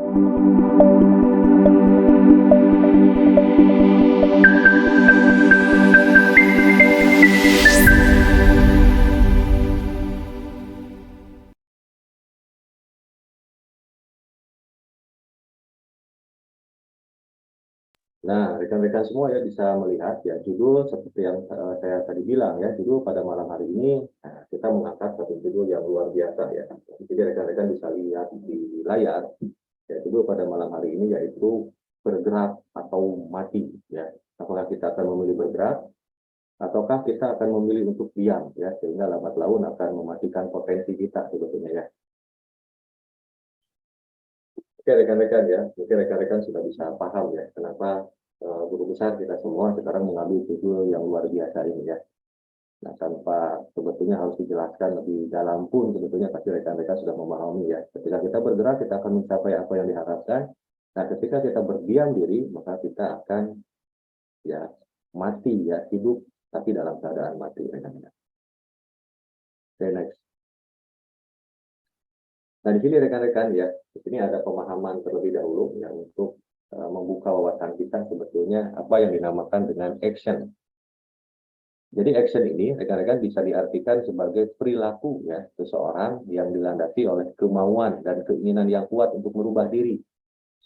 Nah, rekan-rekan semua ya bisa melihat ya judul seperti yang saya tadi bilang ya, judul pada malam hari ini kita mengangkat satu judul yang luar biasa ya. Jadi rekan-rekan bisa lihat di layar ya, judul pada malam hari ini yaitu bergerak atau mati ya. Apakah kita akan memilih bergerak ataukah kita akan memilih untuk diam ya, sehingga lambat laun akan mematikan potensi kita sebetulnya ya. Oke rekan-rekan ya, mungkin rekan-rekan sudah bisa paham ya kenapa guru besar kita semua sekarang mengambil judul yang luar biasa ini ya. Nah, tanpa sebetulnya harus dijelaskan lebih dalam pun sebetulnya pasti rekan-rekan sudah memahami ya. Ketika kita bergerak, kita akan mencapai apa yang diharapkan. Nah, ketika kita berdiam diri, maka kita akan ya mati ya, hidup tapi dalam keadaan mati rekan-rekan. Oke, next. Nah, di sini rekan-rekan ya, di sini ada pemahaman terlebih dahulu yang untuk membuka wawasan kita sebetulnya apa yang dinamakan dengan action. Jadi action ini rekan-rekan bisa diartikan sebagai perilaku ya seseorang yang dilandasi oleh kemauan dan keinginan yang kuat untuk merubah diri,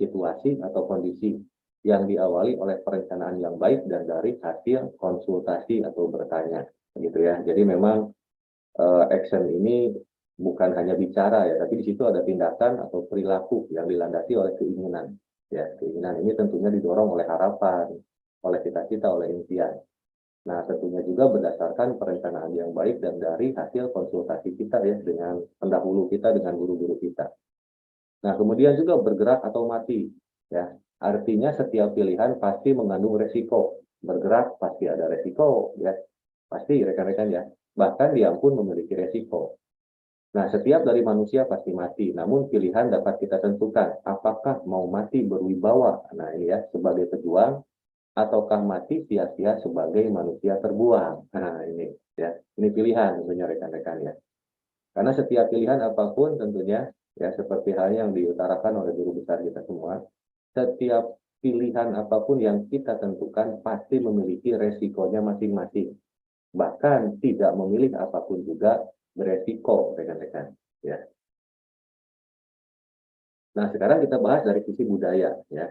situasi atau kondisi yang diawali oleh perencanaan yang baik dan dari hasil konsultasi atau bertanya, gitu ya. Jadi memang action ini bukan hanya bicara ya, tapi di situ ada tindakan atau perilaku yang dilandasi oleh keinginan. Ya, keinginan ini tentunya didorong oleh harapan, oleh cita-cita, oleh impian. Nah, tentunya juga berdasarkan perencanaan yang baik dan dari hasil konsultasi kita ya dengan pendahulu kita, dengan guru-guru kita. Nah, kemudian juga bergerak atau mati. Ya, artinya setiap pilihan pasti mengandung resiko. Bergerak pasti ada resiko, ya. Pasti rekan-rekan ya. Bahkan diam pun memiliki resiko. Nah, setiap dari manusia pasti mati. Namun pilihan dapat kita tentukan. Apakah mau mati berwibawa? Nah, ini ya, sebagai pejuang ataukah mati sia-sia sebagai manusia terbuang. Nah, ini ya, ini pilihan tentunya rekan-rekan ya. Karena setiap pilihan apapun tentunya ya seperti hal yang diutarakan oleh guru besar kita semua, setiap pilihan apapun yang kita tentukan pasti memiliki resikonya masing-masing. Bahkan tidak memilih apapun juga beresiko rekan-rekan ya. Nah, sekarang kita bahas dari sisi budaya ya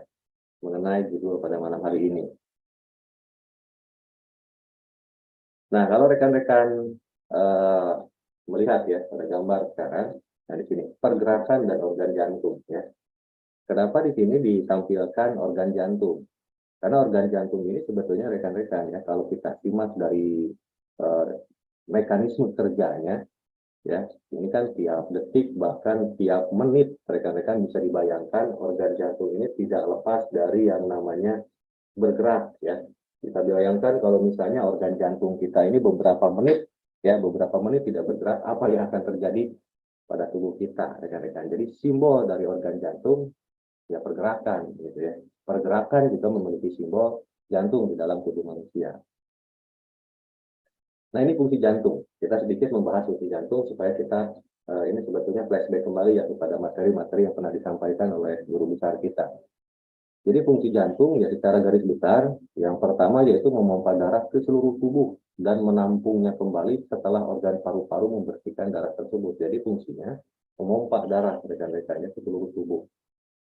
mengenai judul pada malam hari ini. Nah, kalau rekan-rekan melihat ya pada gambar sekarang, nah di sini pergerakan dan organ jantung ya. Kenapa di sini ditampilkan organ jantung? Karena organ jantung ini sebetulnya rekan-rekan ya, kalau kita simak dari eh, mekanisme kerjanya ya, ini kan tiap detik bahkan tiap menit rekan-rekan bisa dibayangkan organ jantung ini tidak lepas dari yang namanya bergerak ya. Bisa bayangkan kalau misalnya organ jantung kita ini beberapa menit ya, beberapa menit tidak bergerak, apa yang akan terjadi pada tubuh kita rekan-rekan. Jadi simbol dari organ jantung ya pergerakan gitu ya. Pergerakan juga memiliki simbol jantung di dalam tubuh manusia. Nah, ini fungsi jantung. Kita sedikit membahas fungsi jantung supaya kita ini sebetulnya flashback kembali ya kepada materi-materi yang pernah disampaikan oleh guru besar kita. Jadi fungsi jantung ya secara garis besar, yang pertama yaitu memompa darah ke seluruh tubuh dan menampungnya kembali setelah organ paru-paru membersihkan darah tersebut. Jadi fungsinya memompa darah rekan-rekannya ke seluruh tubuh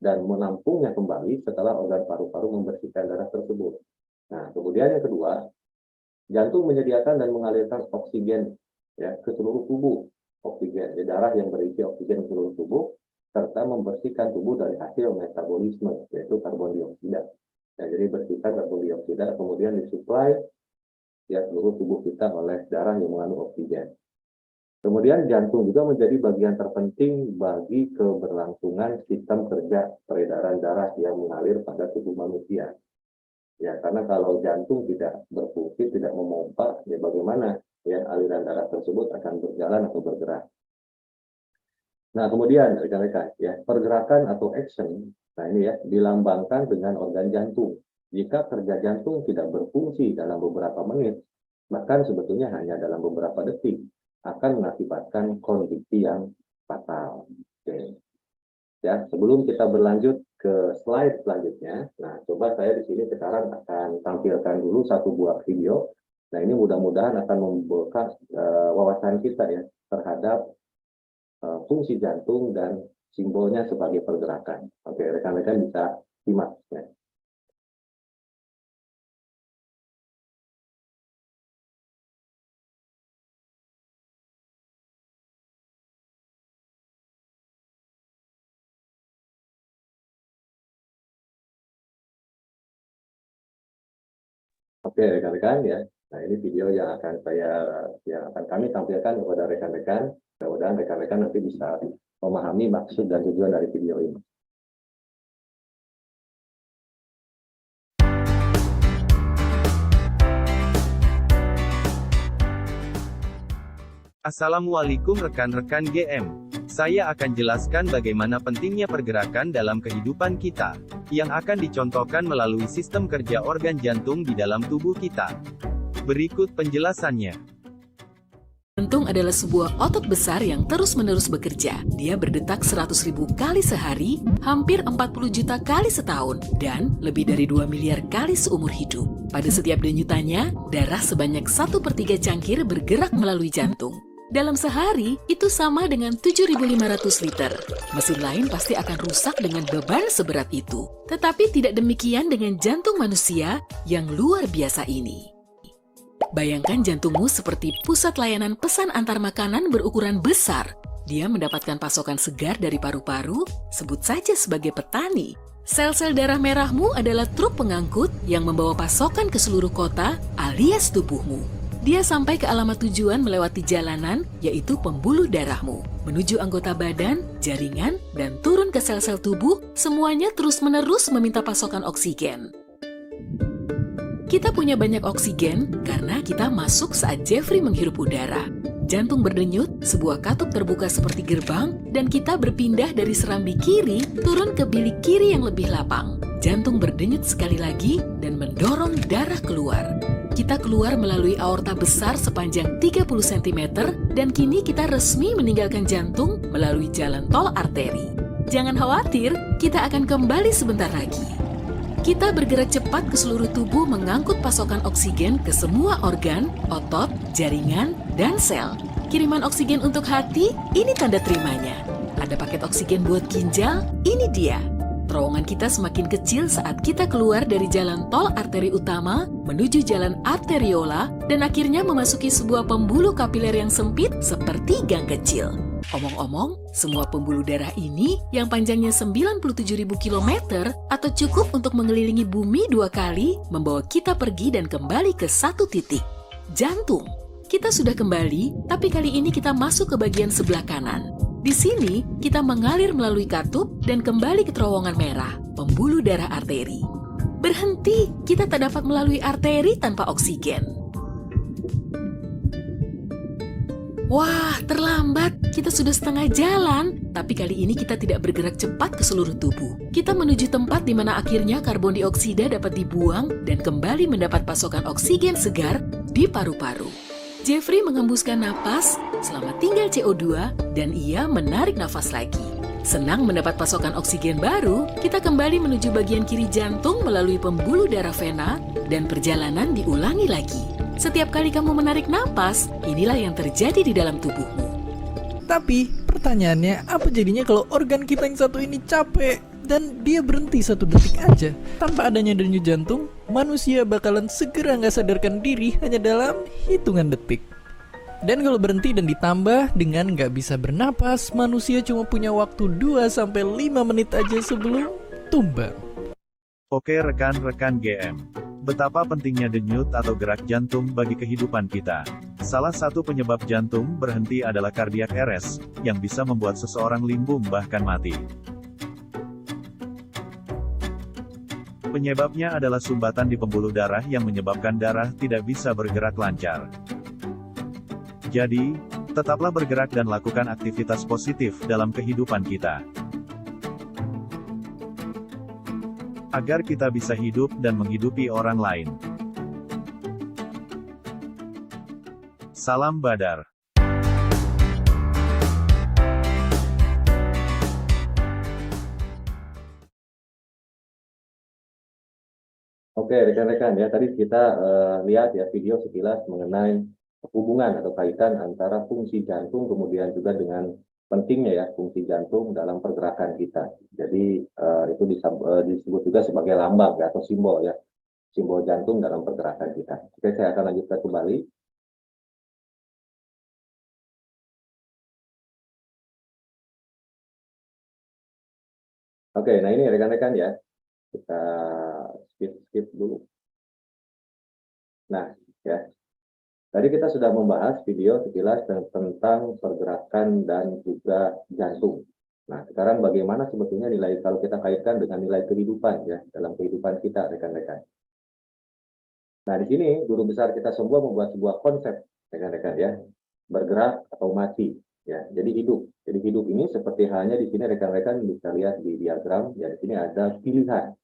dan menampungnya kembali setelah organ paru-paru membersihkan darah tersebut. Nah, kemudian yang kedua, jantung menyediakan dan mengalirkan oksigen ya ke seluruh tubuh. Oksigen, ya, darah yang berisi oksigen ke seluruh tubuh serta membersihkan tubuh dari hasil metabolisme yaitu karbon dioksida. Nah, jadi bersihkan karbon dioksida kemudian disuplai ya seluruh tubuh kita oleh darah yang mengandung oksigen. Kemudian jantung juga menjadi bagian terpenting bagi keberlangsungan sistem kerja peredaran darah yang mengalir pada tubuh manusia. Ya, karena kalau jantung tidak berfungsi, tidak memompa, ya bagaimana ya aliran darah tersebut akan berjalan atau bergerak. Nah, kemudian rekan-rekan, ya pergerakan atau action, nah ini ya dilambangkan dengan organ jantung. Jika kerja jantung tidak berfungsi dalam beberapa menit, bahkan sebetulnya hanya dalam beberapa detik, akan mengakibatkan kondisi yang fatal. Oke. Ya, sebelum kita berlanjut ke slide selanjutnya, nah coba saya di sini sekarang akan tampilkan dulu satu buah video. Nah, ini mudah-mudahan akan membuka wawasan kita ya terhadap fungsi jantung dan simbolnya sebagai pergerakan. Oke, rekan-rekan bisa simak ya. Oke, rekan-rekan ya. Nah, ini video yang akan kami tampilkan kepada rekan-rekan. Mudah-mudahan rekan-rekan nanti bisa memahami maksud dan tujuan dari video ini. Assalamualaikum rekan-rekan GM. Saya akan jelaskan bagaimana pentingnya pergerakan dalam kehidupan kita, yang akan dicontohkan melalui sistem kerja organ jantung di dalam tubuh kita. Berikut penjelasannya. Jantung adalah sebuah otot besar yang terus-menerus bekerja. Dia berdetak 100.000 kali sehari, hampir 40 juta kali setahun, dan lebih dari 2 miliar kali seumur hidup. Pada setiap denyutannya, darah sebanyak 1/3 cangkir bergerak melalui jantung. Dalam sehari, itu sama dengan 7.500 liter. Mesin lain pasti akan rusak dengan beban seberat itu. Tetapi tidak demikian dengan jantung manusia yang luar biasa ini. Bayangkan jantungmu seperti pusat layanan pesan antar makanan berukuran besar. Dia mendapatkan pasokan segar dari paru-paru, sebut saja sebagai petani. Sel-sel darah merahmu adalah truk pengangkut yang membawa pasokan ke seluruh kota alias tubuhmu. Dia sampai ke alamat tujuan melewati jalanan, yaitu pembuluh darahmu. Menuju anggota badan, jaringan, dan turun ke sel-sel tubuh, semuanya terus-menerus meminta pasokan oksigen. Kita punya banyak oksigen karena kita masuk saat Jeffrey menghirup udara. Jantung berdenyut, sebuah katup terbuka seperti gerbang, dan kita berpindah dari serambi kiri turun ke bilik kiri yang lebih lapang. Jantung berdenyut sekali lagi dan mendorong darah keluar. Kita keluar melalui aorta besar sepanjang 30 cm, dan kini kita resmi meninggalkan jantung melalui jalan tol arteri. Jangan khawatir, kita akan kembali sebentar lagi. Kita bergerak cepat ke seluruh tubuh mengangkut pasokan oksigen ke semua organ, otot, jaringan, dan sel. Kiriman oksigen untuk hati, ini tanda terimanya. Ada paket oksigen buat ginjal, ini dia. Terowongan kita semakin kecil saat kita keluar dari jalan tol arteri utama menuju jalan arteriola dan akhirnya memasuki sebuah pembuluh kapiler yang sempit seperti gang kecil. Omong-omong, semua pembuluh darah ini yang panjangnya 97.000 km atau cukup untuk mengelilingi bumi 2 kali membawa kita pergi dan kembali ke satu titik. Jantung. Kita sudah kembali, tapi kali ini kita masuk ke bagian sebelah kanan. Di sini, kita mengalir melalui katup dan kembali ke terowongan merah, pembuluh darah arteri. Berhenti, kita tak dapat melalui arteri tanpa oksigen. Wah, terlambat. Kita sudah setengah jalan. Tapi kali ini kita tidak bergerak cepat ke seluruh tubuh. Kita menuju tempat di mana akhirnya karbon dioksida dapat dibuang dan kembali mendapat pasokan oksigen segar di paru-paru. Jeffrey menghembuskan napas, selamat tinggal CO2, dan ia menarik nafas lagi. Senang mendapat pasokan oksigen baru, kita kembali menuju bagian kiri jantung melalui pembuluh darah vena, dan perjalanan diulangi lagi. Setiap kali kamu menarik napas, inilah yang terjadi di dalam tubuhmu. Tapi, pertanyaannya, apa jadinya kalau organ kita yang satu ini capek dan dia berhenti 1 detik aja? Tanpa adanya denyut jantung, manusia bakalan segera nggak sadarkan diri hanya dalam hitungan detik. Dan kalau berhenti dan ditambah dengan nggak bisa bernapas, manusia cuma punya waktu 2-5 menit aja sebelum tumbang. Oke rekan-rekan GM. Betapa pentingnya denyut atau gerak jantung bagi kehidupan kita. Salah satu penyebab jantung berhenti adalah cardiac arrest, yang bisa membuat seseorang limbung bahkan mati. Penyebabnya adalah sumbatan di pembuluh darah yang menyebabkan darah tidak bisa bergerak lancar. Jadi, tetaplah bergerak dan lakukan aktivitas positif dalam kehidupan kita. Agar kita bisa hidup dan menghidupi orang lain. Salam Badar. Oke, rekan-rekan ya, tadi kita lihat ya video sekilas mengenai hubungan atau kaitan antara fungsi jantung kemudian juga dengan pentingnya ya fungsi jantung dalam pergerakan kita. Jadi itu disebut juga sebagai lambang ya, atau simbol ya, simbol jantung dalam pergerakan kita. Oke, saya akan lanjutkan kembali. Oke, nah ini rekan-rekan ya, kita skip dulu. Nah, ya. Tadi kita sudah membahas video sekilas tentang pergerakan dan juga jantung. Nah, sekarang bagaimana sebetulnya nilai kalau kita kaitkan dengan nilai kehidupan ya dalam kehidupan kita, rekan-rekan. Nah, di sini guru besar kita semua membuat sebuah konsep, rekan-rekan ya, bergerak atau mati ya. Jadi hidup. Jadi hidup ini seperti halnya di sini rekan-rekan bisa lihat di diagram ya, di sini ada pilihan.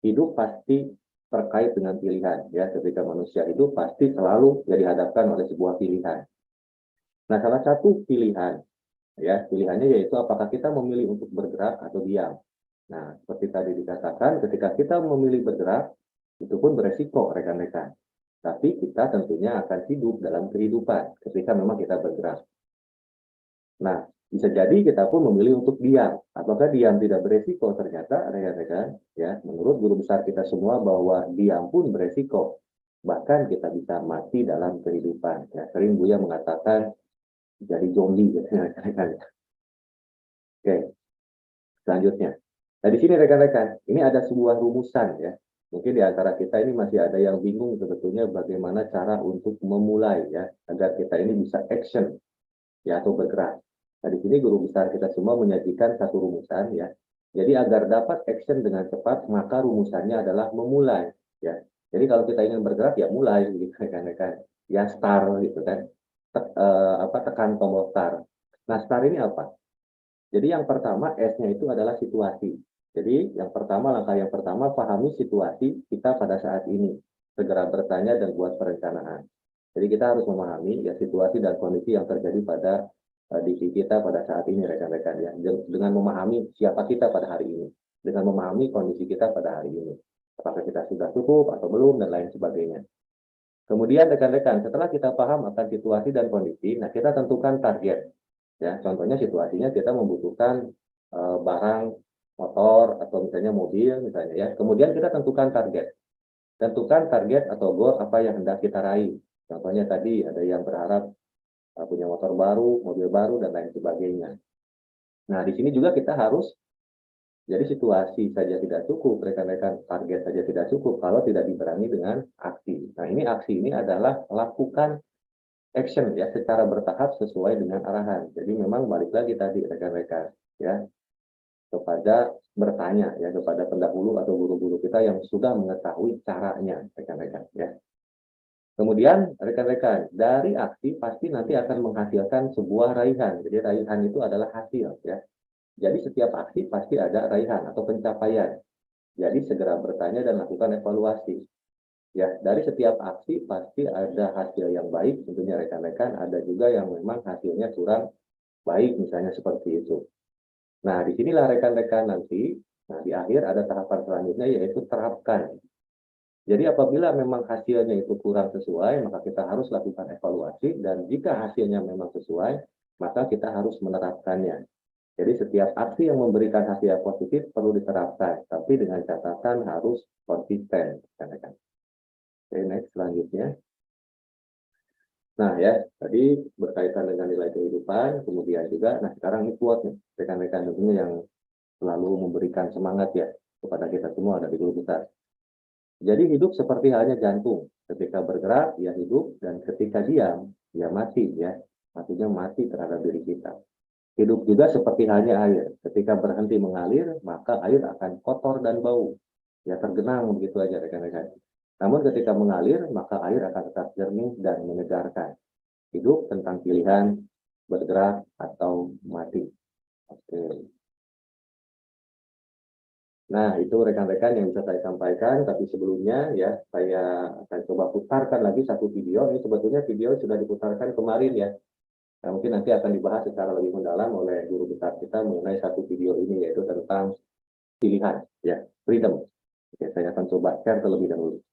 Hidup pasti terkait dengan pilihan ya, ketika manusia hidup pasti selalu dihadapkan oleh sebuah pilihan. Nah, salah satu pilihan ya, pilihannya yaitu apakah kita memilih untuk bergerak atau diam. Nah, seperti tadi dikatakan, ketika kita memilih bergerak itu pun beresiko, rekan-rekan, tapi kita tentunya akan hidup dalam kehidupan ketika memang kita bergerak. Nah, bisa jadi kita pun memilih untuk diam. Apakah diam tidak beresiko? Ternyata rekan-rekan, ya, menurut guru besar kita semua bahwa diam pun beresiko. Bahkan kita bisa mati dalam kehidupan. Ya, sering Buya mengatakan jadi zombie, gitu, rekan-rekan. Oke, selanjutnya. Nah, di sini rekan-rekan, ini ada sebuah rumusan ya. Mungkin di antara kita ini masih ada yang bingung sebetulnya bagaimana cara untuk memulai ya, agar kita ini bisa action ya atau bergerak. Nah, di sini guru besar kita semua menyajikan satu rumusan ya. Jadi agar dapat action dengan cepat, maka rumusannya adalah memulai ya. Jadi kalau kita ingin bergerak ya mulai gitu rekan-rekan. Ya start gitu kan. Tekan tombol start. Nah, start ini apa? Jadi yang pertama S-nya itu adalah situasi. Jadi yang pertama, langkah yang pertama, pahami situasi kita pada saat ini. Segera bertanya dan buat perencanaan. Jadi kita harus memahami ya situasi dan kondisi yang terjadi pada diri kita pada saat ini, rekan-rekan ya. Dengan memahami siapa kita pada hari ini. Dengan memahami kondisi kita pada hari ini. Apakah kita sudah cukup atau belum dan lain sebagainya. Kemudian rekan-rekan, setelah kita paham akan situasi dan kondisi, nah kita tentukan target. Ya, contohnya situasinya kita membutuhkan barang motor atau misalnya mobil misalnya ya. Kemudian kita tentukan target. Tentukan target atau goal apa yang hendak kita raih. Contohnya tadi ada yang berharap punya motor baru, mobil baru dan lain sebagainya. Nah, di sini juga kita harus jadi situasi saja tidak cukup, rekan-rekan, target saja tidak cukup kalau tidak dibarengi dengan aksi. Nah, ini aksi ini adalah lakukan action ya secara bertahap sesuai dengan arahan. Jadi memang balik lagi tadi rekan-rekan ya kepada bertanya ya kepada pendahulu atau guru-guru kita yang sudah mengetahui caranya, rekan-rekan ya. Kemudian rekan-rekan dari aksi pasti nanti akan menghasilkan sebuah raihan. Jadi raihan itu adalah hasil ya. Jadi setiap aksi pasti ada raihan atau pencapaian. Jadi segera bertanya dan lakukan evaluasi. Ya, dari setiap aksi pasti ada hasil yang baik, tentunya rekan-rekan, ada juga yang memang hasilnya kurang baik, misalnya seperti itu. Nah, disinilah rekan-rekan nanti, nah di akhir ada tahapan selanjutnya yaitu terapkan. Jadi apabila memang hasilnya itu kurang sesuai, maka kita harus lakukan evaluasi, dan jika hasilnya memang sesuai, maka kita harus menerapkannya. Jadi setiap aksi yang memberikan hasil yang positif perlu diterapkan, tapi dengan catatan harus konsisten, rekan-rekan. Oke, next selanjutnya. Nah ya, tadi berkaitan dengan nilai kehidupan, kemudian juga, nah sekarang ini quote nih, rekan-rekan tentunya yang selalu memberikan semangat ya kepada kita semua dari guru besar. Jadi hidup seperti halnya jantung, ketika bergerak ya hidup, dan ketika diam ya mati ya, artinya mati terhadap diri kita. Hidup juga seperti halnya air, ketika berhenti mengalir maka air akan kotor dan bau, ya tergenang begitu aja rekan-rekan. Namun ketika mengalir, maka air akan tetap jernih dan menyegarkan. Hidup tentang pilihan bergerak atau mati. Oke. Nah, itu rekan-rekan yang bisa saya sampaikan, tapi sebelumnya ya, saya akan coba putarkan lagi satu video. Ini sebetulnya video sudah diputarkan kemarin ya. Nah, mungkin nanti akan dibahas secara lebih mendalam oleh guru besar kita mengenai satu video ini, yaitu tentang pilihan, ya, freedom. Oke, saya akan coba share terlebih dahulu.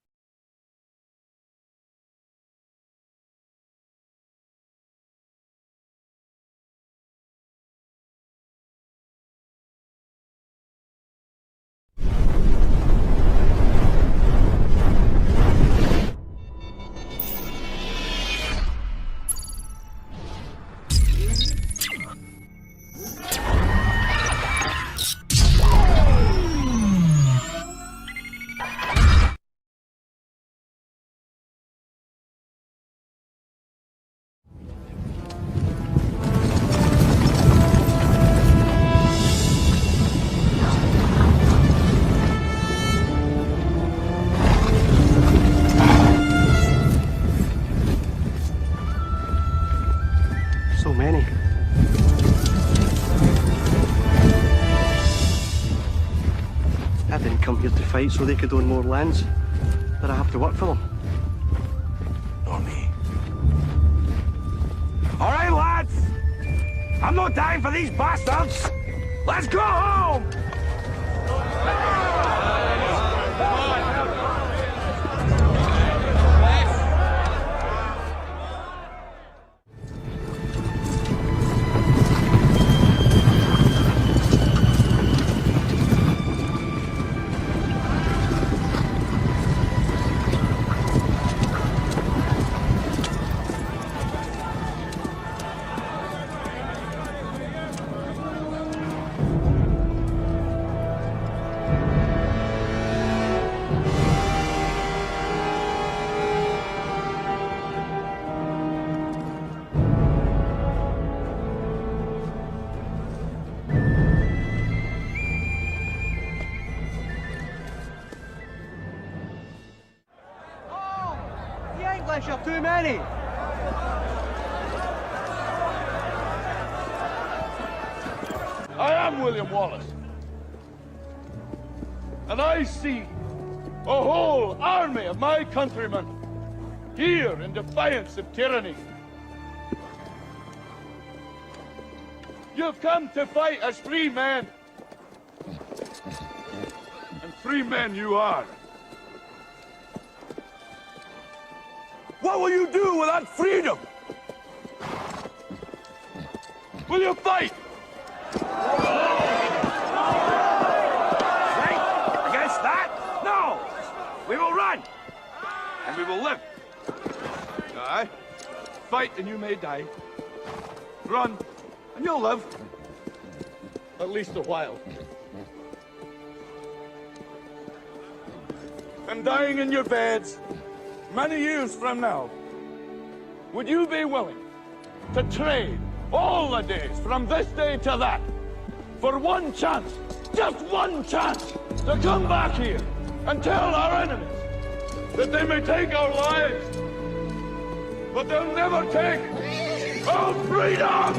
So many. I didn't come here to fight so they could own more lands. But I have to work for them. Nor me. All right, lads. I'm not dying for these bastards. Let's go home. The English are too many. I am William Wallace. And I see a whole army of my countrymen here in defiance of tyranny. You've come to fight as free men. And free men you are. What will you do without freedom? Will you fight? Fight against that? No! We will run! And we will live. Aye. Fight and you may die. Run and you'll live. At least a while. And dying in your beds many years from now, would you be willing to trade all the days from this day to that for one chance, just one chance, to come back here and tell our enemies that they may take our lives, but they'll never take our freedom?